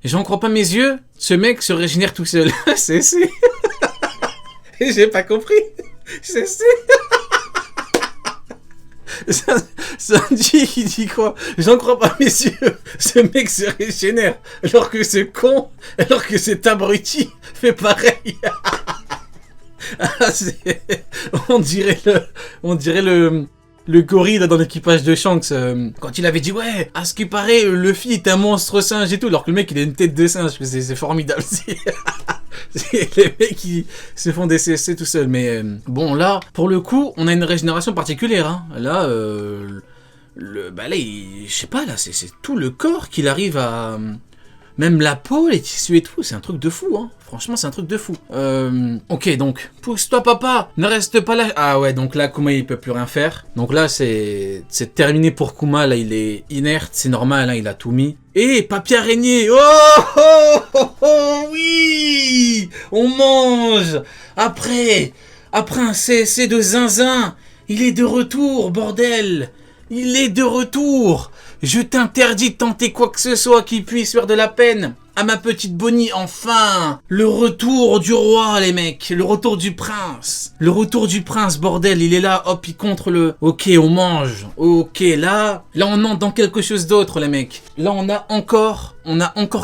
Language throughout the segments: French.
J'en crois pas mes yeux, ce mec se régénère tout seul. C'est. J'ai pas compris. C'est. Sanji, il dit quoi? J'en crois pas mes yeux. Ce mec se régénère. Alors que ce con, alors que cet abruti fait pareil. On dirait le gorille là, dans l'équipage de Shanks, quand il avait dit ouais, à ce qui paraît, Luffy est un monstre singe et tout, alors que le mec il a une tête de singe, c'est formidable. Les mecs qui se font des CSC tout seuls. Mais bon là, pour le coup, on a une régénération particulière. Hein. Là, là, je sais pas, là, c'est tout le corps qu'il arrive à. Même la peau, les tissus et tout, c'est un truc de fou, hein. Franchement, c'est un truc de fou. Ok, donc, pousse-toi, papa, ne reste pas là. Ah ouais, donc là, Kuma, il peut plus rien faire. Donc là, c'est terminé pour Kuma, là, il est inerte, c'est normal, hein, il a tout mis. Et papier araignée, oh, oui, on mange. Après un CSC de zinzin, il est de retour, bordel. Il est de retour. Je t'interdis de tenter quoi que ce soit qui puisse faire de la peine à ma petite Bonnie, enfin. Le retour du roi, les mecs. Le retour du prince. Le retour du prince, bordel. Il est là, hop, il contre le... Ok, on mange. Ok, là on entre dans quelque chose d'autre, les mecs. Là, on a encore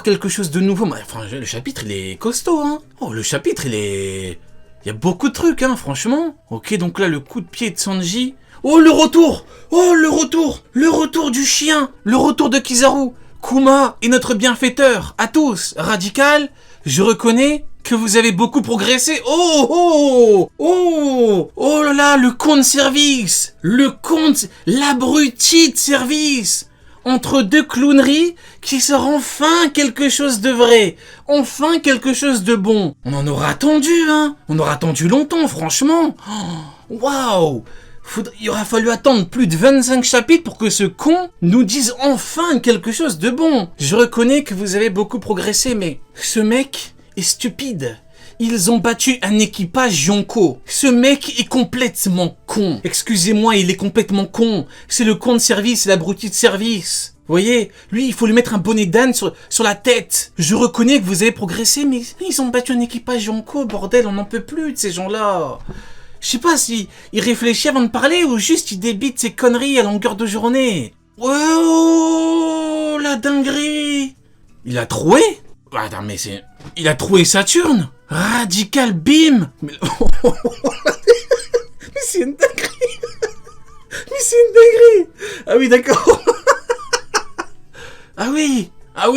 quelque chose de nouveau. Enfin, le chapitre, il est costaud, hein. Oh, le chapitre, il y a beaucoup de trucs, hein, franchement. Ok, donc là, le coup de pied de Sanji... Oh, le retour! Oh, le retour! Le retour du chien! Le retour de Kizaru! Kuma est notre bienfaiteur! À tous! Radical, je reconnais que vous avez beaucoup progressé! Oh là là, le compte service! L'abruti de service! Entre deux clowneries qui sort enfin quelque chose de vrai! Enfin quelque chose de bon! On en aura attendu, hein! On aura attendu longtemps, franchement! Waouh! Il aura fallu attendre plus de 25 chapitres pour que ce con nous dise enfin quelque chose de bon. Je reconnais que vous avez beaucoup progressé, mais ce mec est stupide. Ils ont battu un équipage Yonko. Ce mec est complètement con. Excusez-moi, il est complètement con. C'est le con de service, l'abruti de service. Vous voyez, lui, il faut lui mettre un bonnet d'âne sur la tête. Je reconnais que vous avez progressé, mais ils ont battu un équipage Yonko, bordel, on n'en peut plus de ces gens-là. Je sais pas si il réfléchit avant de parler ou juste il débite ses conneries à longueur de journée. Oh, la dinguerie! Il a troué? Attends, mais c'est... Il a troué Saturne? Radical Beam! Mais c'est une dinguerie! Mais c'est une dinguerie! Ah oui, d'accord! Ah oui,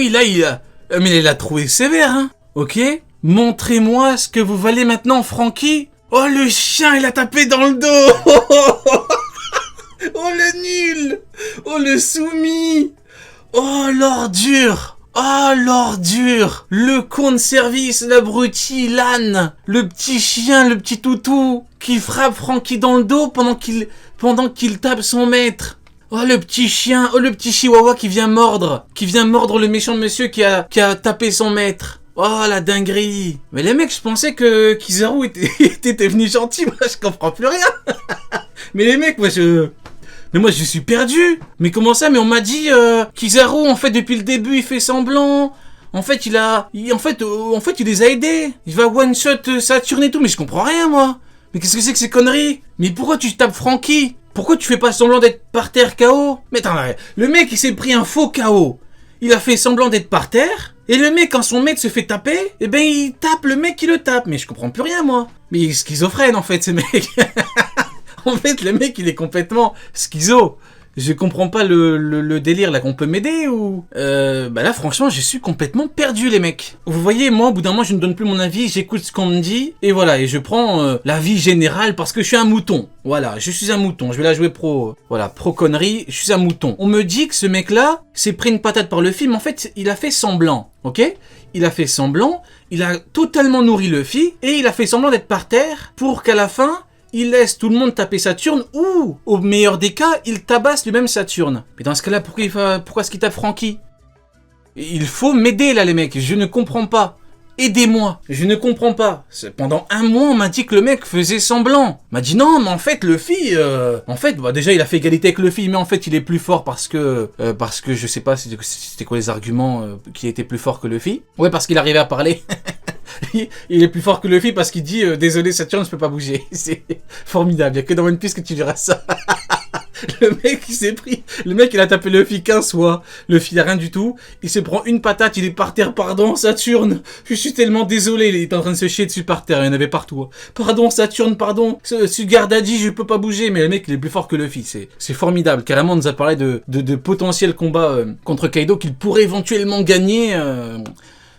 là, il a... Mais il a troué sévère, hein? Ok? Montrez-moi ce que vous valez maintenant, Frankie! Oh, le chien, il a tapé dans le dos. Oh, le nul. Oh, le soumis. Oh, l'ordure. Oh, l'ordure. Le con de service, l'abruti, l'âne. Le petit chien, le petit toutou qui frappe Frankie dans le dos pendant qu'il tape son maître. Oh, le petit chien. Oh, le petit chihuahua qui vient mordre le méchant monsieur qui a tapé son maître. Oh, la dinguerie! Mais les mecs, je pensais que Kizaru était devenu gentil, moi je comprends plus rien! Mais les mecs, moi je suis perdu! Mais comment ça? Mais on m'a dit, Kizaru, en fait, depuis le début, il fait semblant! En fait, il les a aidés! Il va one-shot Saturne et tout, mais je comprends rien, moi! Mais qu'est-ce que c'est que ces conneries? Mais pourquoi tu tapes Frankie? Pourquoi tu fais pas semblant d'être par terre KO? Mais attends, le mec, il s'est pris un faux KO! Il a fait semblant d'être par terre, et le mec, quand son maître se fait taper, eh ben il tape le mec qui le tape. Mais je comprends plus rien, moi. Mais il est schizophrène, en fait, ce mec. En fait, le mec, il est complètement schizo. Je comprends pas le délire, là, qu'on peut m'aider, ou... Bah là, franchement, je suis complètement perdu, les mecs. Vous voyez, moi, au bout d'un moment, je ne donne plus mon avis, j'écoute ce qu'on me dit, et voilà, et je prends l'avis général, parce que je suis un mouton. Voilà, je suis un mouton, je vais la jouer pro connerie, je suis un mouton. On me dit que ce mec-là s'est pris une patate par le film, en fait, il a fait semblant, ok? Il a fait semblant, il a totalement nourri Luffy, et il a fait semblant d'être par terre, pour qu'à la fin... il laisse tout le monde taper Saturne ou, au meilleur des cas, il tabasse lui-même Saturne. Mais dans ce cas-là, pourquoi est-ce qu'il tape Frankie? Il faut m'aider là, les mecs, je ne comprends pas. Aidez-moi. Je ne comprends pas. Pendant un mois, on m'a dit que le mec faisait semblant. On m'a dit non, mais en fait, Luffy, déjà, il a fait égalité avec Luffy, mais en fait, il est plus fort parce que je sais pas, c'était quoi les arguments qu'il était plus fort que Luffy. Ouais, parce qu'il arrivait à parler. Il est plus fort que Luffy parce qu'il dit désolé, Saturne, je peux pas bouger. C'est formidable. Il y a que dans One Piece que tu diras ça. Le mec, il a tapé Luffy 15 fois. Luffy, il a rien du tout. Il se prend une patate, il est par terre. Pardon, Saturne. Je suis tellement désolé. Il est en train de se chier dessus par terre. Il y en avait partout. Pardon, Saturne, pardon. Sugar Daddy, je peux pas bouger. Mais le mec, il est plus fort que Luffy. C'est formidable. Carrément, on nous a parlé de potentiels combats contre Kaido qu'il pourrait éventuellement gagner.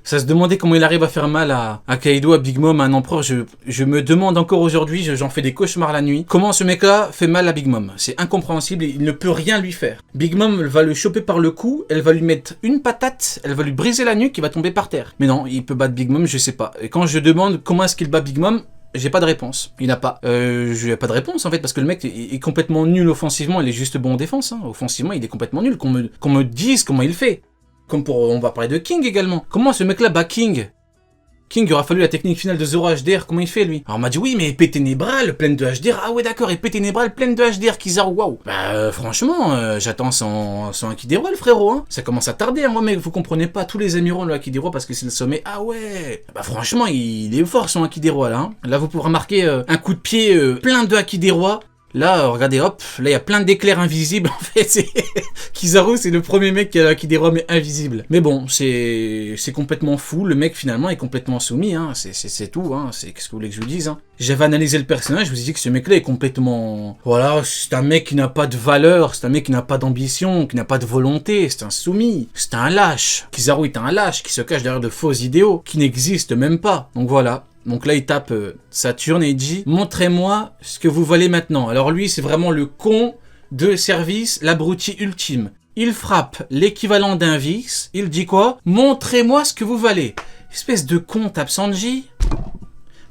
Ça se demandait comment il arrive à faire mal à Kaido, à Big Mom, à un empereur. Je me demande encore aujourd'hui, j'en fais des cauchemars la nuit, comment ce mec-là fait mal à Big Mom. C'est incompréhensible, il ne peut rien lui faire. Big Mom va le choper par le cou, elle va lui mettre une patate, elle va lui briser la nuque, il va tomber par terre. Mais non, il peut battre Big Mom, je sais pas. Et quand je demande comment est-ce qu'il bat Big Mom, j'ai pas de réponse. Il n'a pas. Je n'ai pas de réponse en fait parce que le mec est complètement nul offensivement, il est juste bon en défense. Hein. Offensivement, il est complètement nul. Qu'on me dise comment il fait. On va parler de King également. Comment ce mec-là bat King ? King, il aura fallu la technique finale de Zoro HDR, comment il fait lui ? Alors on m'a dit oui, mais épée ténébrale pleine de HDR. Ah ouais d'accord, épée ténébrale pleine de HDR, Kizaru, waouh. Bah franchement, j'attends son Akidero le frérot, hein. Ça commence à tarder, hein, moi mec, vous comprenez pas tous les amiraux le Akidero parce que c'est le sommet. Ah ouais. Bah franchement, il est fort son Akidero là. Hein. Là vous pouvez remarquer un coup de pied plein de Akidero. Là, regardez, hop, là il y a plein d'éclairs invisibles. En fait, Kizaru, c'est le premier mec qui des roms invisibles. Mais bon, c'est complètement fou. Le mec finalement est complètement soumis. Hein. C'est tout. Hein. Qu'est-ce que vous voulez que je vous dise hein. J'avais analysé le personnage. Je vous ai dit que ce mec-là est complètement. Voilà, c'est un mec qui n'a pas de valeur. C'est un mec qui n'a pas d'ambition, qui n'a pas de volonté. C'est un soumis. C'est un lâche. Kizaru est un lâche qui se cache derrière de faux idéaux qui n'existent même pas. Donc voilà. Donc là, il tape Saturne et il dit « Montrez-moi ce que vous valez maintenant ». Alors lui, c'est vraiment le con de service, l'abruti ultime. Il frappe l'équivalent d'un vice. Il dit quoi ? « Montrez-moi ce que vous valez ». Espèce de con, tape Sanji.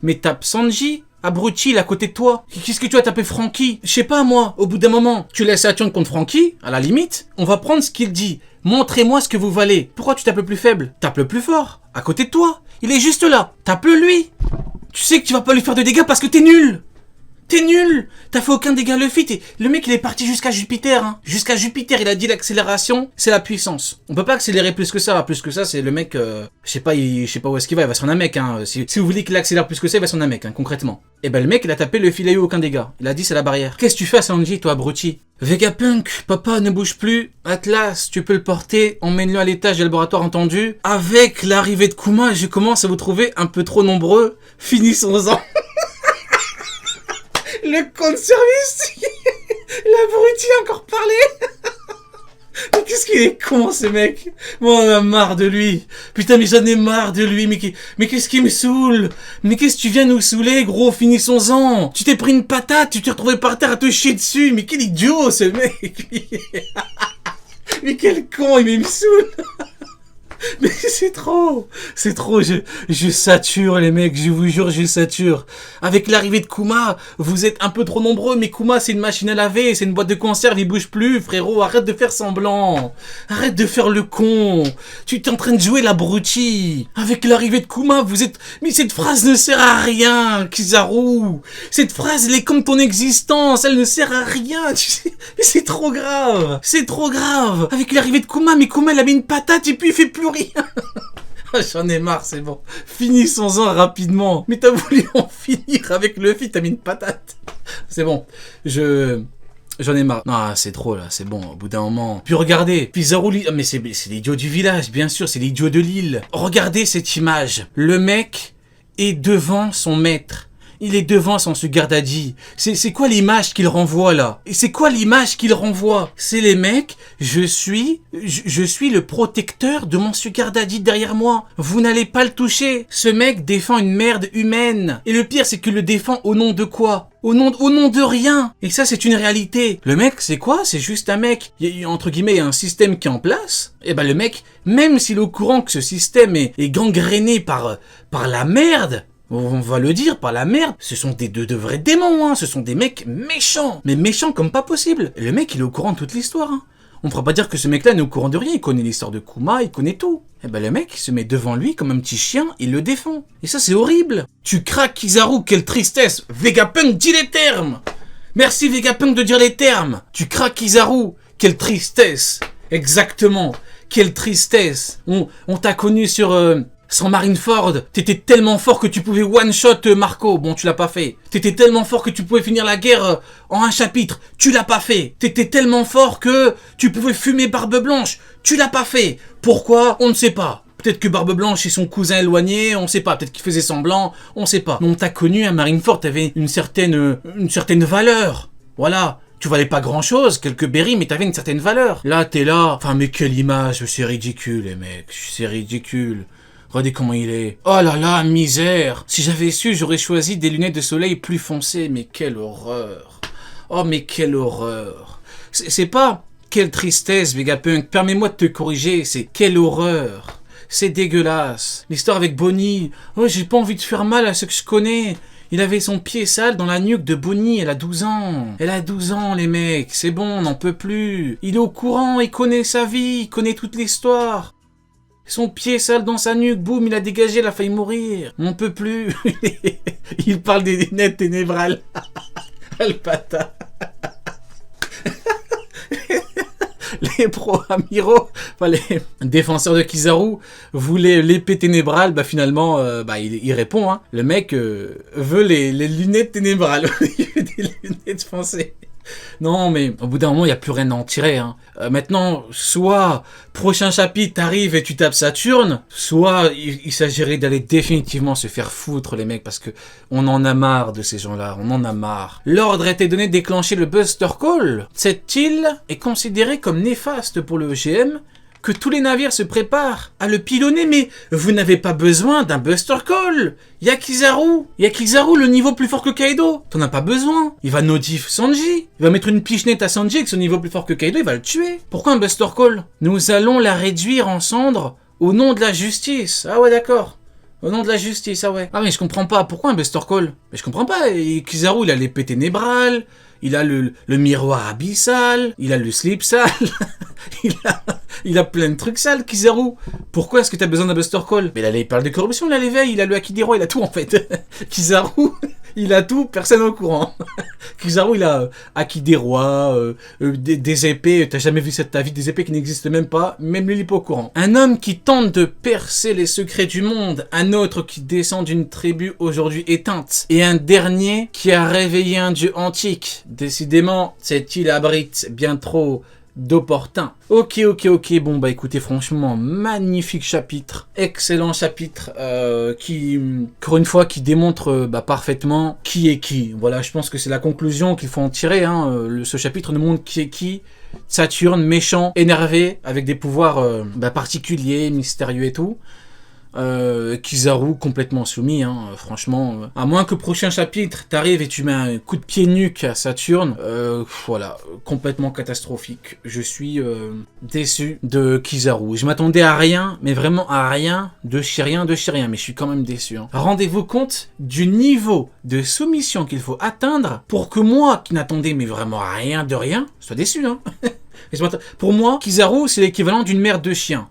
Mais tape Sanji, abruti, il est à côté de toi. Qu'est-ce que tu as tapé Franky ? Je sais pas moi, au bout d'un moment, tu laisses Saturne contre Franky, à la limite, on va prendre ce qu'il dit. Montrez-moi ce que vous valez. Pourquoi tu tapes le plus faible ? Tape le plus fort, à côté de toi. Il est juste là. Tape-le lui. Tu sais que tu vas pas lui faire de dégâts parce que t'es nul. T'es nul. T'as fait aucun dégât Luffy. Le mec il est parti jusqu'à Jupiter. Hein. Jusqu'à Jupiter, il a dit l'accélération, c'est la puissance. On peut pas accélérer plus que ça. Plus que ça, c'est le mec. Je sais pas où est-ce qu'il va. Il va sur un mec. Hein. Si vous voulez qu'il accélère plus que ça, il va sur un mec. Hein, concrètement. Et ben le mec il a tapé Luffy, il a eu aucun dégât. Il a dit c'est la barrière. Qu'est-ce que tu fais à Sanji, toi abruti ? Vegapunk, papa ne bouge plus. Atlas, tu peux le porter. Emmène-le à l'étage du laboratoire, entendu. Avec l'arrivée de Kuma, je commence à vous trouver un peu trop nombreux. Finissons-en. Le compte service. L'abruti a encore parlé. Mais qu'est-ce qu'il est con ce mec. Bon, on a marre de lui. Putain mais j'en ai marre de lui. Mais qu'est-ce qui me saoule. Mais qu'est-ce que tu viens nous saouler gros. Finissons-en. Tu t'es pris une patate. Tu t'es retrouvé par terre à te chier dessus. Mais quel idiot ce mec. Mais quel con. Il me saoule. Mais c'est trop, je sature les mecs, je vous jure, je sature. Avec l'arrivée de Kuma, vous êtes un peu trop nombreux, mais Kuma c'est une machine à laver, c'est une boîte de conserve, il bouge plus, frérot, arrête de faire semblant. Arrête de faire le con. Tu es en train de jouer l'abruti. Avec l'arrivée de Kuma, vous êtes... Mais cette phrase ne sert à rien, Kizaru. Cette phrase, elle est comme ton existence, elle ne sert à rien, tu sais. Mais c'est trop grave, c'est trop grave. Avec l'arrivée de Kuma, mais Kuma, il a mis une patate et puis il fait plus rien. J'en ai marre, c'est bon. Finissons-en rapidement. Mais t'as voulu en finir avec Luffy, t'as mis une patate. C'est bon. J'en ai marre. Non, c'est trop là, c'est bon, au bout d'un moment. Puis regardez, Pizarro, mais c'est l'idiot du village, bien sûr, c'est l'idiot de l'île. Regardez cette image. Le mec est devant son maître. Il est devant son Sugar Daddy. C'est quoi l'image qu'il renvoie là? Et c'est quoi l'image qu'il renvoie? C'est les mecs, je suis le protecteur de mon Sugar Daddy derrière moi. Vous n'allez pas le toucher. Ce mec défend une merde humaine. Et le pire, c'est qu'il le défend au nom de quoi? Au nom de rien. Et ça, c'est une réalité. Le mec, c'est quoi? C'est juste un mec. Il y a, entre guillemets, un système qui est en place. Et ben le mec, même s'il est au courant que ce système est gangréné par la merde, on va le dire, par la merde, ce sont de vrais démons, hein. Ce sont des mecs méchants. Mais méchants comme pas possible. Et le mec, il est au courant de toute l'histoire, hein. On ne pourra pas dire que ce mec-là n'est au courant de rien. Il connaît l'histoire de Kuma, il connaît tout. Et ben le mec se met devant lui comme un petit chien, il le défend. Et ça c'est horrible. Tu craques Kizaru, quelle tristesse. Vegapunk, dis les termes. Merci Vegapunk de dire les termes. Tu craques Kizaru, quelle tristesse. Exactement, quelle tristesse. On t'a connu sans Marineford, t'étais tellement fort que tu pouvais one-shot Marco. Bon, tu l'as pas fait. T'étais tellement fort que tu pouvais finir la guerre en un chapitre. Tu l'as pas fait. T'étais tellement fort que tu pouvais fumer Barbe Blanche. Tu l'as pas fait. Pourquoi? On ne sait pas. Peut-être que Barbe Blanche est son cousin éloigné, on sait pas. Peut-être qu'il faisait semblant, on sait pas. Mais on t'a connu à Marineford, t'avais une certaine valeur. Voilà. Tu valais pas grand chose, quelques berries, mais t'avais une certaine valeur. Là, t'es là. Enfin, mais quelle image, c'est ridicule, les mecs. C'est ridicule. Regardez comment il est. Oh là là, misère. Si j'avais su, j'aurais choisi des lunettes de soleil plus foncées. Mais quelle horreur. Oh, mais quelle horreur. C'est pas quelle tristesse, Vegapunk. Permets-moi de te corriger. C'est quelle horreur. C'est dégueulasse. L'histoire avec Bonnie. Oh, j'ai pas envie de faire mal à ceux que je connais. Il avait son pied sale dans la nuque de Bonnie, elle a 12 ans. Elle a 12 ans, les mecs, c'est bon, on n'en peut plus. Il est au courant, il connaît sa vie, il connaît toute l'histoire. Son pied sale dans sa nuque, boum, il a dégagé, il a failli mourir. On n'en peut plus. Il parle des lunettes ténébrales. Alpata. Les pro-amiraux, enfin les défenseurs de Kizaru voulaient l'épée ténébrale, bah finalement, il répond, hein. Le mec veut les lunettes ténébrales, des lunettes foncées. Non, mais au bout d'un moment, il n'y a plus rien à en tirer. Hein. Maintenant, soit prochain chapitre, t'arrives et tu tapes Saturne, soit il s'agirait d'aller définitivement se faire foutre, les mecs, parce que on en a marre de ces gens-là, on en a marre. L'ordre a été donné de déclencher le Buster Call. Cette île est considérée comme néfaste pour le EGM, que tous les navires se préparent à le pilonner, mais vous n'avez pas besoin d'un Buster Call. Y'a Kizaru, le niveau plus fort que Kaido. T'en as pas besoin. Il va no-diff Sanji. Il va mettre une pichenette à Sanji avec son niveau plus fort que Kaido, il va le tuer. Pourquoi un Buster Call? Nous allons la réduire en cendres au nom de la justice. Ah ouais, d'accord. Au nom de la justice, ah ouais. Ah mais je comprends pas, pourquoi un Buster Call? Mais je comprends pas, Kizaru il a l'épée ténébrale, il a le miroir abyssal, il a le slip sale, il a plein de trucs sales, Kizaru. Pourquoi est-ce que t'as besoin d'un Buster Call? Mais il parle de corruption, il a l'éveil, il a le Haki des rois, il a tout en fait. Kizaru, il a tout, personne au courant. Kizaru, il a Haki des rois, des épées, t'as jamais vu ça de ta vie, des épées qui n'existent même pas, même lui il est pas au courant. Un homme qui tente de percer les secrets du monde, un autre qui descend d'une tribu aujourd'hui éteinte, et un dernier qui a réveillé un dieu antique. Décidément, cette île abrite bien trop d'opportun. Ok, bon bah écoutez, franchement, magnifique chapitre, excellent chapitre, qui, encore une fois, qui démontre parfaitement qui est qui. Voilà, je pense que c'est la conclusion qu'il faut en tirer, hein. Ce chapitre nous montre qui est qui. Saturne, méchant, énervé, avec des pouvoirs particuliers, mystérieux et tout. Kizaru complètement soumis, hein, franchement. À moins que prochain chapitre, t'arrives et tu mets un coup de pied nuque à Saturne, voilà, complètement catastrophique. Je suis déçu de Kizaru. Je m'attendais à rien, mais vraiment à rien, de chez rien, mais je suis quand même déçu. Hein. Rendez-vous compte du niveau de soumission qu'il faut atteindre pour que moi, qui n'attendais mais vraiment à rien de rien, sois déçu. Hein. Pour moi, Kizaru, c'est l'équivalent d'une mère de chien.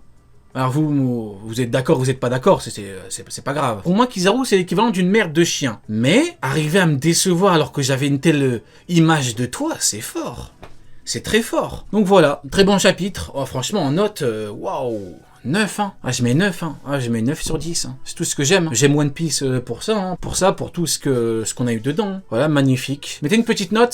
Alors vous êtes d'accord, vous êtes pas d'accord, c'est pas grave. Pour moi, Kizaru, c'est l'équivalent d'une merde de chien. Mais, arriver à me décevoir alors que j'avais une telle image de toi, c'est fort. C'est très fort. Donc voilà, très bon chapitre. Oh, franchement, en note, waouh, 9, hein. Ah, je mets 9, hein. Ah, je mets 9 sur 10, hein. C'est tout ce que j'aime. J'aime One Piece pour ça, hein. Pour tout ce qu'on a eu dedans. Voilà, magnifique. Mettez une petite note.